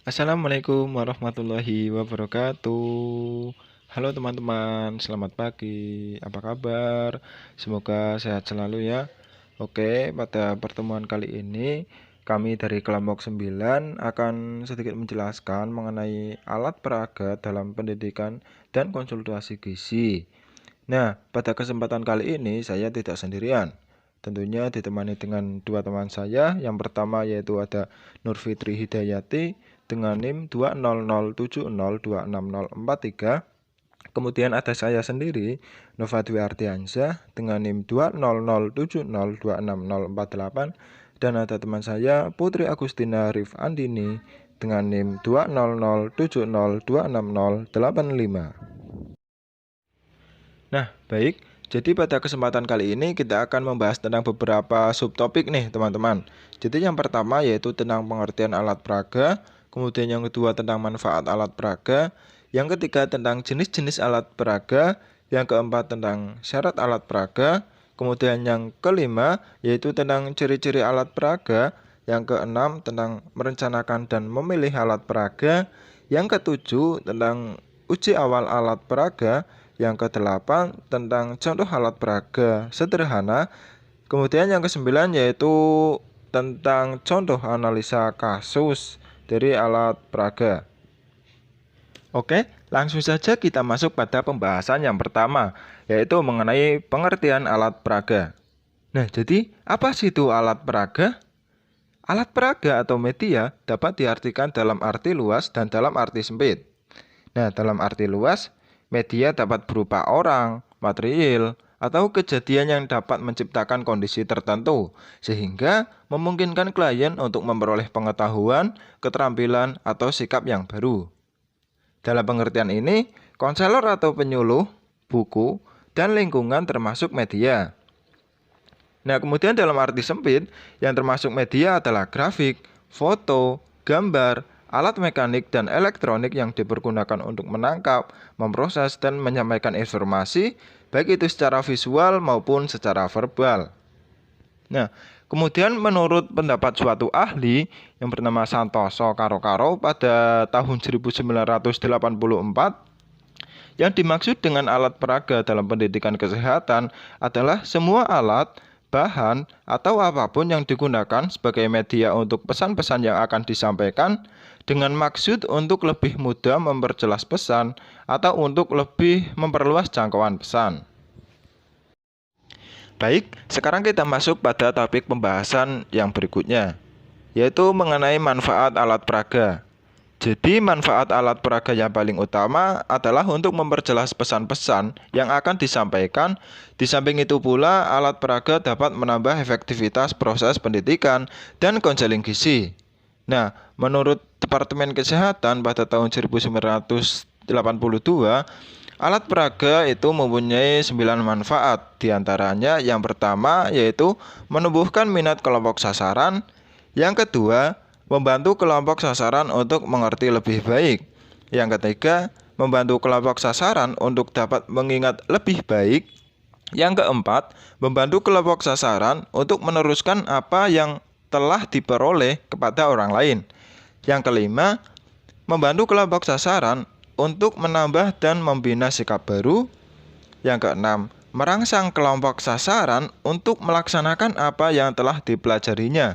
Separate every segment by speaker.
Speaker 1: Assalamualaikum warahmatullahi wabarakatuh. Halo teman-teman, selamat pagi. Apa kabar? Semoga sehat selalu ya. Oke, pada pertemuan kali ini kami dari kelompok 9 akan sedikit menjelaskan mengenai alat peraga dalam pendidikan dan konsultasi gizi. Nah, pada kesempatan kali ini saya tidak sendirian. Tentunya ditemani dengan dua teman saya. Yang pertama yaitu ada Nur Fitri Hidayati dengan NIM 200702604. Kemudian ada saya sendiri, Nova Dwi Ardiansyah dengan NIM 20070260488. Dan ada teman saya Putri Agustina Rif Andini dengan NIM 20070260085. Nah, baik. Jadi pada kesempatan kali ini kita akan membahas tentang beberapa subtopik nih, teman-teman. Jadi yang pertama yaitu tentang pengertian alat peraga, kemudian yang kedua tentang manfaat alat peraga, yang ketiga tentang jenis-jenis alat peraga, yang keempat tentang syarat alat peraga, kemudian yang kelima yaitu tentang ciri-ciri alat peraga, yang keenam tentang merencanakan dan memilih alat peraga, yang ketujuh tentang uji awal alat peraga, yang kedelapan tentang contoh alat peraga sederhana. Kemudian yang kesembilan yaitu tentang contoh analisa kasus dari alat peraga. Oke, langsung saja kita masuk pada pembahasan yang pertama, yaitu mengenai pengertian alat peraga. Nah, jadi apa sih itu alat peraga? Alat peraga atau media dapat diartikan dalam arti luas dan dalam arti sempit. Nah, dalam arti luas, media dapat berupa orang, material, atau kejadian yang dapat menciptakan kondisi tertentu, sehingga memungkinkan klien untuk memperoleh pengetahuan, keterampilan, atau sikap yang baru. Dalam pengertian ini, konselor atau penyuluh, buku, dan lingkungan termasuk media. Nah, kemudian dalam arti sempit, yang termasuk media adalah grafik, foto, gambar, alat mekanik dan elektronik yang dipergunakan untuk menangkap, memproses, dan menyampaikan informasi, baik itu secara visual maupun secara verbal. Nah, kemudian menurut pendapat suatu ahli yang bernama Santoso Karo-Karo pada tahun 1984, yang dimaksud dengan alat peraga dalam pendidikan kesehatan adalah semua alat, bahan, atau apapun yang digunakan sebagai media untuk pesan-pesan yang akan disampaikan dengan maksud untuk lebih mudah memperjelas pesan atau untuk lebih memperluas jangkauan pesan. Baik, sekarang kita masuk pada topik pembahasan yang berikutnya, yaitu mengenai manfaat alat peraga. Jadi manfaat alat peraga yang paling utama adalah untuk memperjelas pesan-pesan yang akan disampaikan. Di samping itu pula, alat peraga dapat menambah efektivitas proses pendidikan dan konseling gizi. Nah, menurut Departemen Kesehatan pada tahun 1982, alat peraga itu mempunyai 9 manfaat. Di antaranya yang pertama yaitu menumbuhkan minat kelompok sasaran. Yang kedua, membantu kelompok sasaran untuk mengerti lebih baik. Yang ketiga, membantu kelompok sasaran untuk dapat mengingat lebih baik. Yang keempat, membantu kelompok sasaran untuk meneruskan apa yang telah diperoleh kepada orang lain. Yang kelima, membantu kelompok sasaran untuk menambah dan membina sikap baru. Yang keenam, merangsang kelompok sasaran untuk melaksanakan apa yang telah dipelajarinya.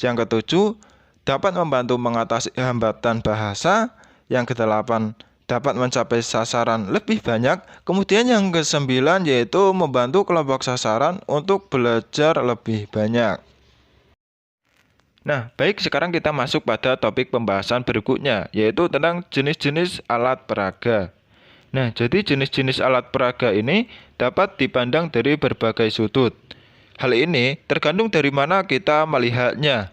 Speaker 1: Yang ketujuh, dapat membantu mengatasi hambatan bahasa. Yang kedelapan, dapat mencapai sasaran lebih banyak. Kemudian yang kesembilan yaitu membantu kelompok sasaran untuk belajar lebih banyak. Nah, baik, sekarang kita masuk pada topik pembahasan berikutnya, yaitu tentang jenis-jenis alat peraga. Nah, jadi jenis-jenis alat peraga ini dapat dipandang dari berbagai sudut. Hal ini tergantung dari mana kita melihatnya.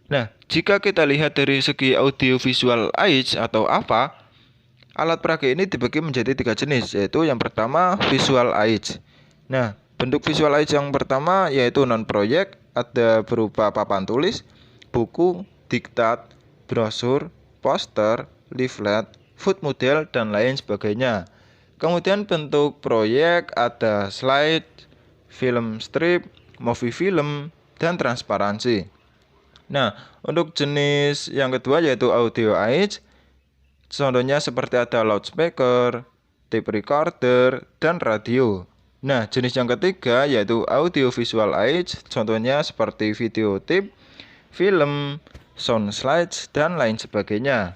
Speaker 1: Nah, jika kita lihat dari segi audiovisual aids atau apa, alat peraga ini dibagi menjadi 3 jenis, yaitu yang pertama visual aids. Nah, bentuk visual aids yang pertama yaitu non-proyek, ada berupa papan tulis, buku, diktat, brosur, poster, leaflet, food model, dan lain sebagainya. Kemudian bentuk proyek ada slide, film strip, movie film, dan transparansi. Nah, untuk jenis yang kedua yaitu audio aids. Contohnya seperti ada loudspeaker, tape recorder, dan radio. Nah, jenis yang ketiga yaitu audio visual aids. Contohnya seperti video tape, film, sound slides, dan lain sebagainya.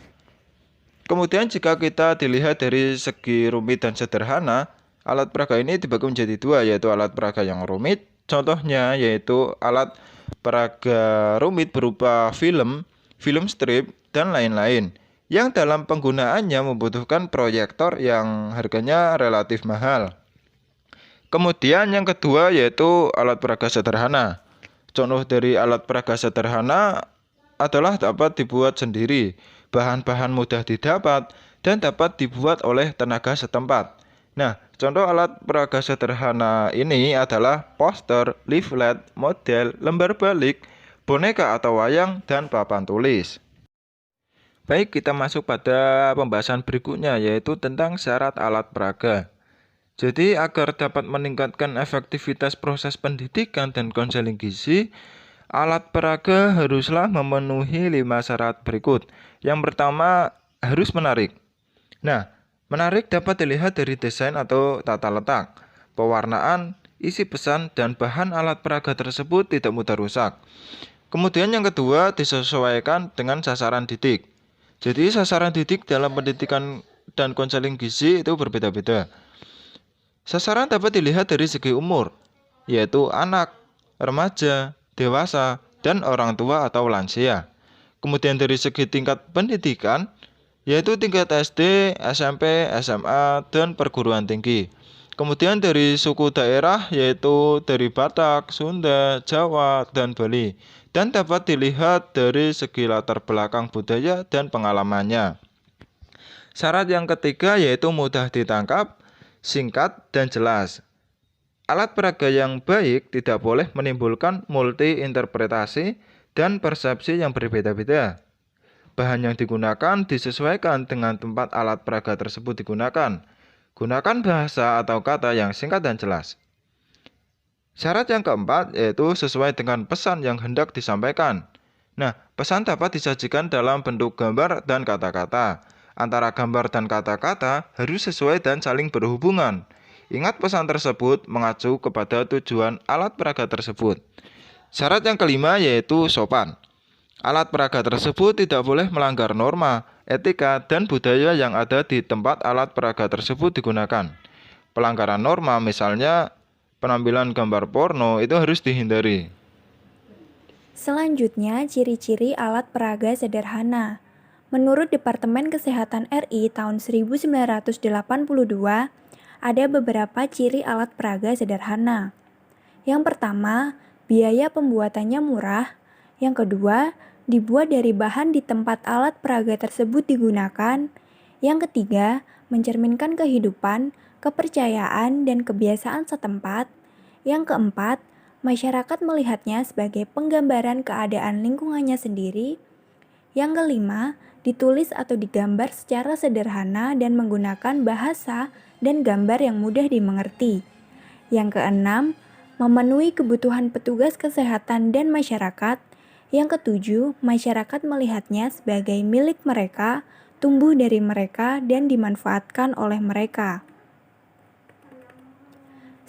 Speaker 1: Kemudian jika kita dilihat dari segi rumit dan sederhana, alat peraga ini dibagi menjadi dua, yaitu alat peraga yang rumit. Contohnya yaitu alat peraga rumit berupa film, film strip, dan lain-lain. Yang dalam penggunaannya membutuhkan proyektor yang harganya relatif mahal. Kemudian yang kedua yaitu alat peraga sederhana. Contoh dari alat peraga sederhana adalah dapat dibuat sendiri, bahan-bahan mudah didapat, dan dapat dibuat oleh tenaga setempat. Nah, contoh alat peraga sederhana ini adalah poster, leaflet, model, lembar balik, boneka atau wayang, dan papan tulis. Baik, kita masuk pada pembahasan berikutnya yaitu tentang syarat alat peraga. Jadi, agar dapat meningkatkan efektivitas proses pendidikan dan konseling gizi, alat peraga haruslah memenuhi 5 syarat berikut. Yang pertama, harus menarik. Nah, menarik dapat dilihat dari desain atau tata letak, pewarnaan, isi pesan, dan bahan alat peraga tersebut tidak mudah rusak. Kemudian yang kedua, disesuaikan dengan sasaran didik. Jadi, sasaran didik dalam pendidikan dan konseling gizi itu berbeda-beda. Sasaran dapat dilihat dari segi umur, yaitu anak, remaja, dewasa, dan orang tua atau lansia. Kemudian dari segi tingkat pendidikan, yaitu tingkat SD, SMP, SMA, dan perguruan tinggi. Kemudian dari suku daerah, yaitu dari Batak, Sunda, Jawa, dan Bali. Dan dapat dilihat dari segi latar belakang budaya dan pengalamannya. Syarat yang ketiga yaitu mudah ditangkap, singkat, dan jelas. Alat peraga yang baik tidak boleh menimbulkan multi-interpretasi dan persepsi yang berbeda-beda. Bahan yang digunakan disesuaikan dengan tempat alat peraga tersebut digunakan. Gunakan bahasa atau kata yang singkat dan jelas. Syarat yang keempat yaitu sesuai dengan pesan yang hendak disampaikan. Nah, pesan dapat disajikan dalam bentuk gambar dan kata-kata. Antara gambar dan kata-kata harus sesuai dan saling berhubungan. Ingat pesan tersebut mengacu kepada tujuan alat peraga tersebut. Syarat yang kelima yaitu sopan. Alat peraga tersebut tidak boleh melanggar norma, etika, dan budaya yang ada di tempat alat peraga tersebut digunakan. Pelanggaran norma misalnya penampilan gambar porno itu harus dihindari.
Speaker 2: Selanjutnya, ciri-ciri alat peraga sederhana. Menurut Departemen Kesehatan RI tahun 1982, ada beberapa ciri alat peraga sederhana. Yang pertama, biaya pembuatannya murah. Yang kedua, dibuat dari bahan di tempat alat peraga tersebut digunakan. Yang ketiga, mencerminkan kehidupan, kepercayaan, dan kebiasaan setempat. Yang keempat, masyarakat melihatnya sebagai penggambaran keadaan lingkungannya sendiri. Yang kelima, ditulis atau digambar secara sederhana dan menggunakan bahasa dan gambar yang mudah dimengerti. Yang keenam, memenuhi kebutuhan petugas kesehatan dan masyarakat. Yang ketujuh, masyarakat melihatnya sebagai milik mereka, tumbuh dari mereka, dan dimanfaatkan oleh mereka.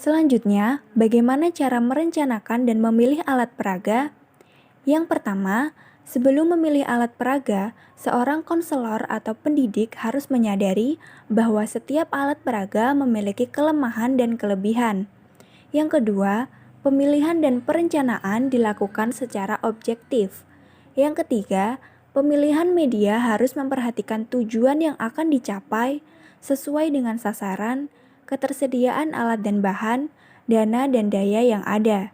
Speaker 2: Selanjutnya, bagaimana cara merencanakan dan memilih alat peraga? Yang pertama, sebelum memilih alat peraga, seorang konselor atau pendidik harus menyadari bahwa setiap alat peraga memiliki kelemahan dan kelebihan. Yang kedua, pemilihan dan perencanaan dilakukan secara objektif. Yang ketiga, pemilihan media harus memperhatikan tujuan yang akan dicapai sesuai dengan sasaran, ketersediaan alat dan bahan, dana dan daya yang ada.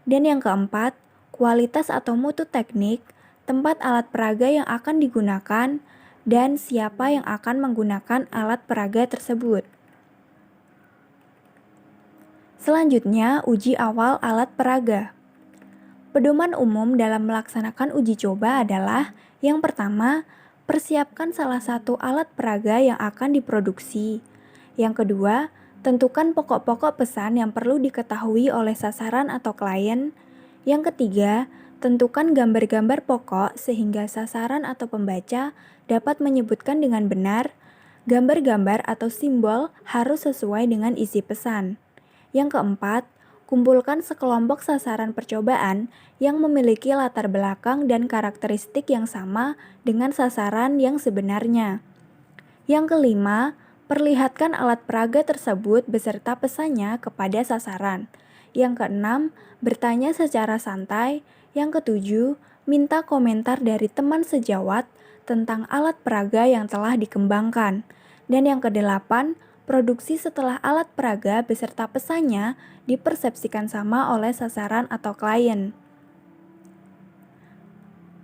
Speaker 2: Dan yang keempat, kualitas atau mutu teknik, tempat alat peraga yang akan digunakan, dan siapa yang akan menggunakan alat peraga tersebut. Selanjutnya, uji awal alat peraga. Pedoman umum dalam melaksanakan uji coba adalah yang pertama, persiapkan salah satu alat peraga yang akan diproduksi. Yang kedua, tentukan pokok-pokok pesan yang perlu diketahui oleh sasaran atau klien. Yang ketiga, Tentukan gambar-gambar pokok sehingga sasaran atau pembaca dapat menyebutkan dengan benar. Gambar-gambar atau simbol harus sesuai dengan isi pesan. Yang keempat, kumpulkan sekelompok sasaran percobaan yang memiliki latar belakang dan karakteristik yang sama dengan sasaran yang sebenarnya. Yang kelima, perlihatkan alat peraga tersebut beserta pesannya kepada sasaran. Yang keenam, bertanya secara santai. Yang ketujuh, minta komentar dari teman sejawat tentang alat peraga yang telah dikembangkan. Dan yang kedelapan, produksi setelah alat peraga beserta pesannya dipersepsikan sama oleh sasaran atau klien.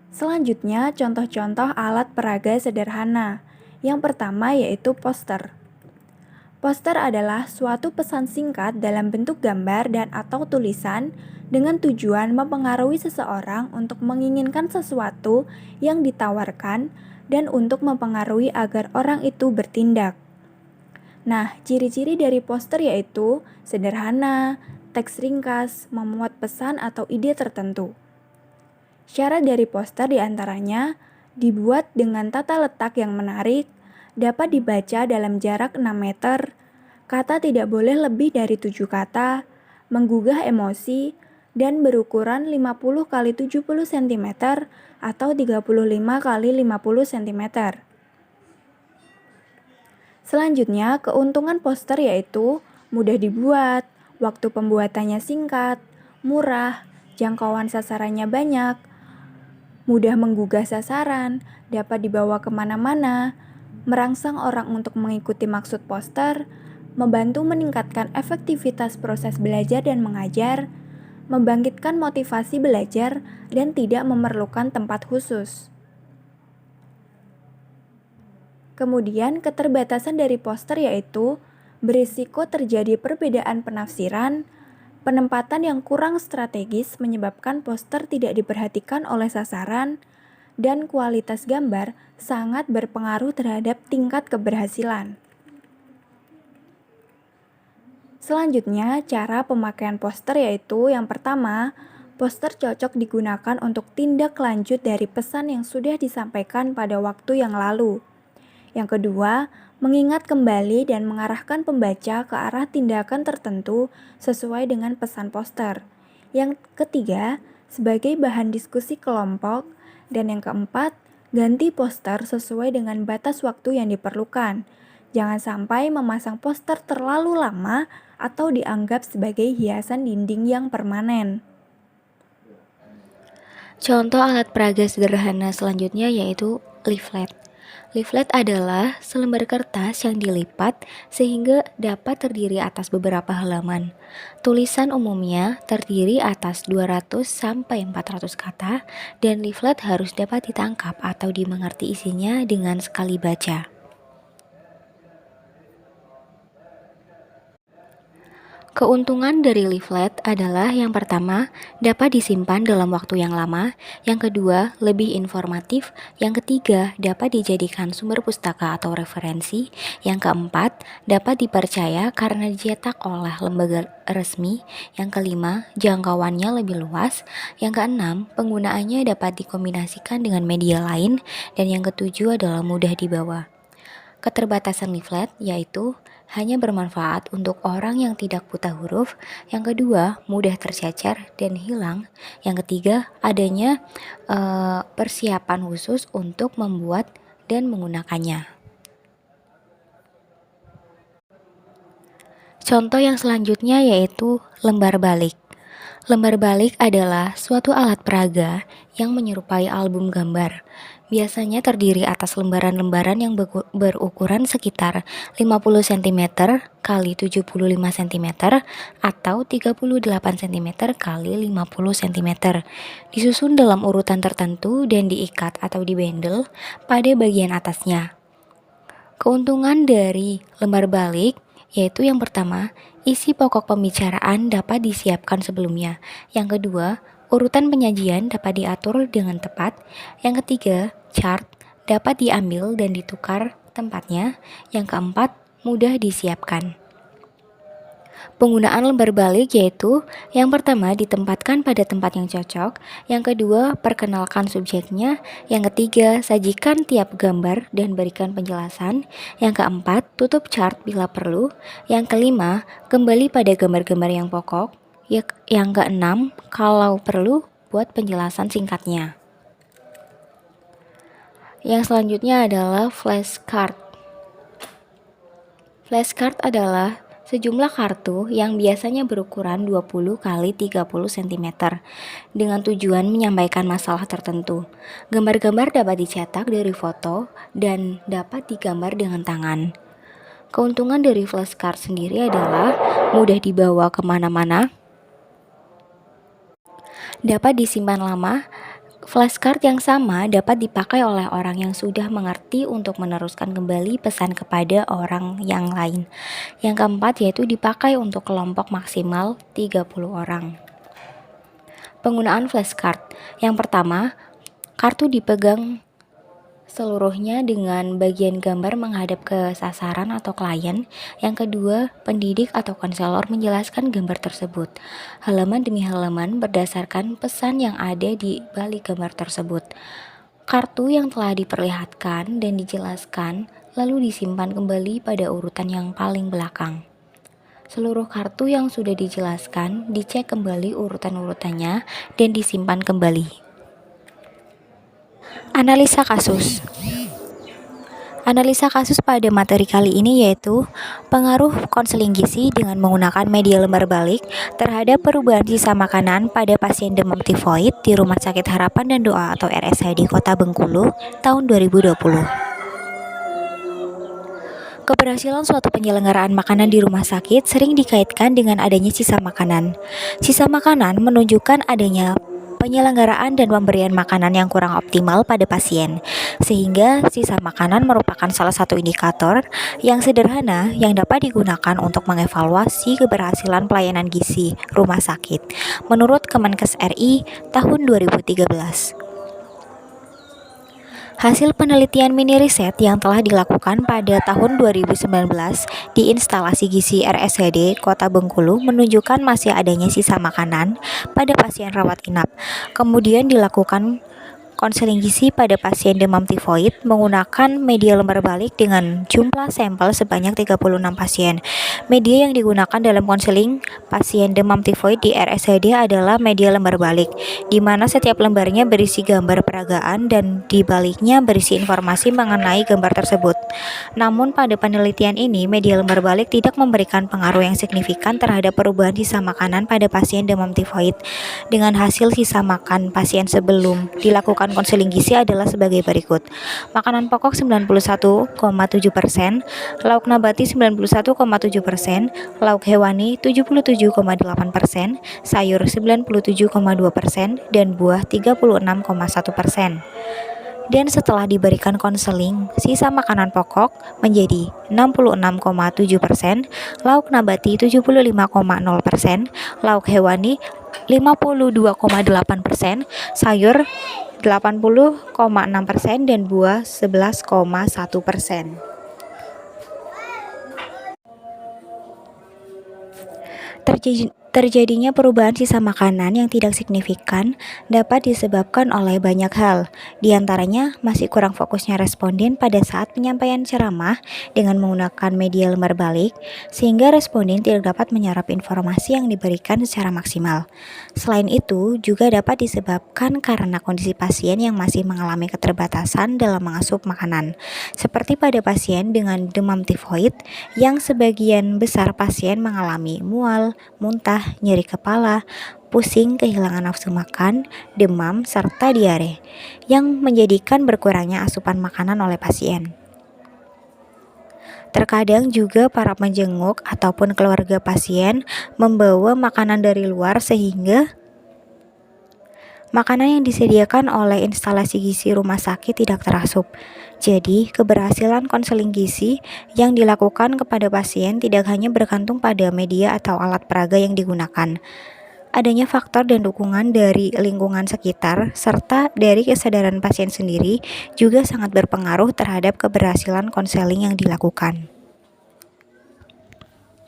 Speaker 2: Selanjutnya, contoh-contoh alat peraga sederhana. Yang pertama yaitu poster. Poster adalah suatu pesan singkat dalam bentuk gambar dan atau tulisan dengan tujuan mempengaruhi seseorang untuk menginginkan sesuatu yang ditawarkan dan untuk mempengaruhi agar orang itu bertindak. Nah, ciri-ciri dari poster yaitu sederhana, teks ringkas, memuat pesan atau ide tertentu. Syarat dari poster diantaranya dibuat dengan tata letak yang menarik, dapat dibaca dalam jarak 6 meter, kata tidak boleh lebih dari 7 kata, menggugah emosi, dan berukuran 50 x 70 cm atau 35 x 50 cm. Selanjutnya, keuntungan poster yaitu mudah dibuat, waktu pembuatannya singkat, murah, jangkauan sasarannya banyak, mudah menggugah sasaran, dapat dibawa kemana-mana, merangsang orang untuk mengikuti maksud poster, membantu meningkatkan efektivitas proses belajar dan mengajar, membangkitkan motivasi belajar, dan tidak memerlukan tempat khusus. Kemudian, keterbatasan dari poster yaitu berisiko terjadi perbedaan penafsiran, penempatan yang kurang strategis menyebabkan poster tidak diperhatikan oleh sasaran, dan kualitas gambar sangat berpengaruh terhadap tingkat keberhasilan. Selanjutnya, cara pemakaian poster yaitu yang pertama, poster cocok digunakan untuk tindak lanjut dari pesan yang sudah disampaikan pada waktu yang lalu. Yang kedua, mengingat kembali dan mengarahkan pembaca ke arah tindakan tertentu sesuai dengan pesan poster. Yang ketiga, sebagai bahan diskusi kelompok. Dan yang keempat, ganti poster sesuai dengan batas waktu yang diperlukan. Jangan sampai memasang poster terlalu lama atau dianggap sebagai hiasan dinding yang permanen.
Speaker 3: Contoh alat peraga sederhana selanjutnya yaitu leaflet. Leaflet adalah selembar kertas yang dilipat sehingga dapat terdiri atas beberapa halaman. Tulisan umumnya terdiri atas 200 sampai 400 kata dan leaflet harus dapat ditangkap atau dimengerti isinya dengan sekali baca. Keuntungan dari leaflet adalah yang pertama, dapat disimpan dalam waktu yang lama, yang kedua, lebih informatif, yang ketiga, dapat dijadikan sumber pustaka atau referensi, yang keempat, dapat dipercaya karena dicetak oleh lembaga resmi, yang kelima, jangkauannya lebih luas, yang keenam, penggunaannya dapat dikombinasikan dengan media lain, dan yang ketujuh adalah mudah dibawa. Keterbatasan leaflet yaitu hanya bermanfaat untuk orang yang tidak buta huruf, yang kedua mudah tercecer dan hilang, yang ketiga adanya persiapan khusus untuk membuat dan menggunakannya. Contoh yang selanjutnya yaitu lembar balik. Lembar balik adalah suatu alat peraga yang menyerupai album gambar. Biasanya terdiri atas lembaran-lembaran yang berukuran sekitar 50 cm x 75 cm atau 38 cm x 50 cm. Disusun dalam urutan tertentu dan diikat atau dibendel pada bagian atasnya. Keuntungan dari lembar balik yaitu yang pertama, isi pokok pembicaraan dapat disiapkan sebelumnya. Yang kedua, urutan penyajian dapat diatur dengan tepat. Yang ketiga, chart dapat diambil dan ditukar tempatnya. Yang keempat, mudah disiapkan. Penggunaan lembar balik yaitu yang pertama ditempatkan pada tempat yang cocok, yang kedua perkenalkan subjeknya, yang ketiga sajikan tiap gambar dan berikan penjelasan, yang keempat tutup chart bila perlu, yang kelima kembali pada gambar-gambar yang pokok, yang keenam kalau perlu buat penjelasan singkatnya. Yang selanjutnya adalah flashcard. Flashcard adalah sejumlah kartu yang biasanya berukuran 20 x 30 cm dengan tujuan menyampaikan masalah tertentu. Gambar-gambar dapat dicetak dari foto dan dapat digambar dengan tangan. Keuntungan dari flashcard sendiri adalah mudah dibawa kemana-mana, dapat disimpan lama. Flashcard yang sama dapat dipakai oleh orang yang sudah mengerti untuk meneruskan kembali pesan kepada orang yang lain. Yang keempat yaitu dipakai untuk kelompok maksimal 30 orang. Penggunaan flashcard. Yang pertama, kartu dipegang seluruhnya dengan bagian gambar menghadap ke sasaran atau klien. Yang kedua, pendidik atau konselor menjelaskan gambar tersebut, halaman demi halaman berdasarkan pesan yang ada di balik gambar tersebut. Kartu yang telah diperlihatkan dan dijelaskan lalu disimpan kembali pada urutan yang paling belakang. Seluruh kartu yang sudah dijelaskan dicek kembali urutan-urutannya dan disimpan kembali. Analisa kasus. Analisa kasus pada materi kali ini yaitu pengaruh konseling gizi dengan menggunakan media lembar balik terhadap perubahan sisa makanan pada pasien demam tifoid di Rumah Sakit Harapan dan Doa atau RSHD Kota Bengkulu tahun 2020. Keberhasilan suatu penyelenggaraan makanan di rumah sakit sering dikaitkan dengan adanya sisa makanan. Sisa makanan menunjukkan adanya penyelenggaraan dan pemberian makanan yang kurang optimal pada pasien, sehingga sisa makanan merupakan salah satu indikator yang sederhana yang dapat digunakan untuk mengevaluasi keberhasilan pelayanan gizi rumah sakit, menurut Kemenkes RI tahun 2013. Hasil penelitian mini riset yang telah dilakukan pada tahun 2019 di instalasi gizi RSHD Kota Bengkulu menunjukkan masih adanya sisa makanan pada pasien rawat inap. Kemudian dilakukan konseling gizi pada pasien demam tifoid menggunakan media lembar balik dengan jumlah sampel sebanyak 36 pasien. Media yang digunakan dalam konseling pasien demam tifoid di RSHD adalah media lembar balik, di mana setiap lembarnya berisi gambar peragaan dan di baliknya berisi informasi mengenai gambar tersebut. Namun pada penelitian ini, media lembar balik tidak memberikan pengaruh yang signifikan terhadap perubahan sisa makanan pada pasien demam tifoid. Dengan hasil sisa makan pasien sebelum dilakukan konseling gizi adalah sebagai berikut. Makanan pokok 91,7%, lauk nabati 91,7%, lauk hewani 77,8%, sayur 97,2%, dan buah 36,1%. Dan setelah diberikan konseling, sisa makanan pokok menjadi 66,7%, lauk nabati 75,0%, lauk hewani 52,8%, sayur 80,6%, dan buah 11,1%. Terjadinya perubahan sisa makanan yang tidak signifikan dapat disebabkan oleh banyak hal. Di antaranya masih kurang fokusnya responden pada saat penyampaian ceramah dengan menggunakan media lembar balik, sehingga responden tidak dapat menyerap informasi yang diberikan secara maksimal. Selain itu, juga dapat disebabkan karena kondisi pasien yang masih mengalami keterbatasan dalam mengasup makanan, seperti pada pasien dengan demam tifoid yang sebagian besar pasien mengalami mual, muntah, nyeri kepala, pusing, kehilangan nafsu makan, demam, serta diare, yang menjadikan berkurangnya asupan makanan oleh pasien. Terkadang juga para penjenguk ataupun keluarga pasien membawa makanan dari luar sehingga makanan yang disediakan oleh instalasi gizi rumah sakit tidak terasup. Jadi, keberhasilan konseling gizi yang dilakukan kepada pasien tidak hanya bergantung pada media atau alat peraga yang digunakan. Adanya faktor dan dukungan dari lingkungan sekitar serta dari kesadaran pasien sendiri juga sangat berpengaruh terhadap keberhasilan konseling yang dilakukan.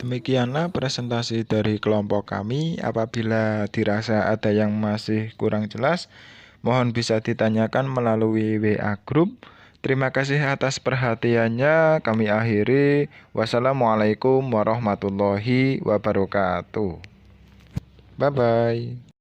Speaker 1: Demikianlah presentasi dari kelompok kami. Apabila dirasa ada yang masih kurang jelas, mohon bisa ditanyakan melalui WA Group. Terima kasih atas perhatiannya. Kami akhiri. Wassalamualaikum warahmatullahi wabarakatuh. Bye-bye.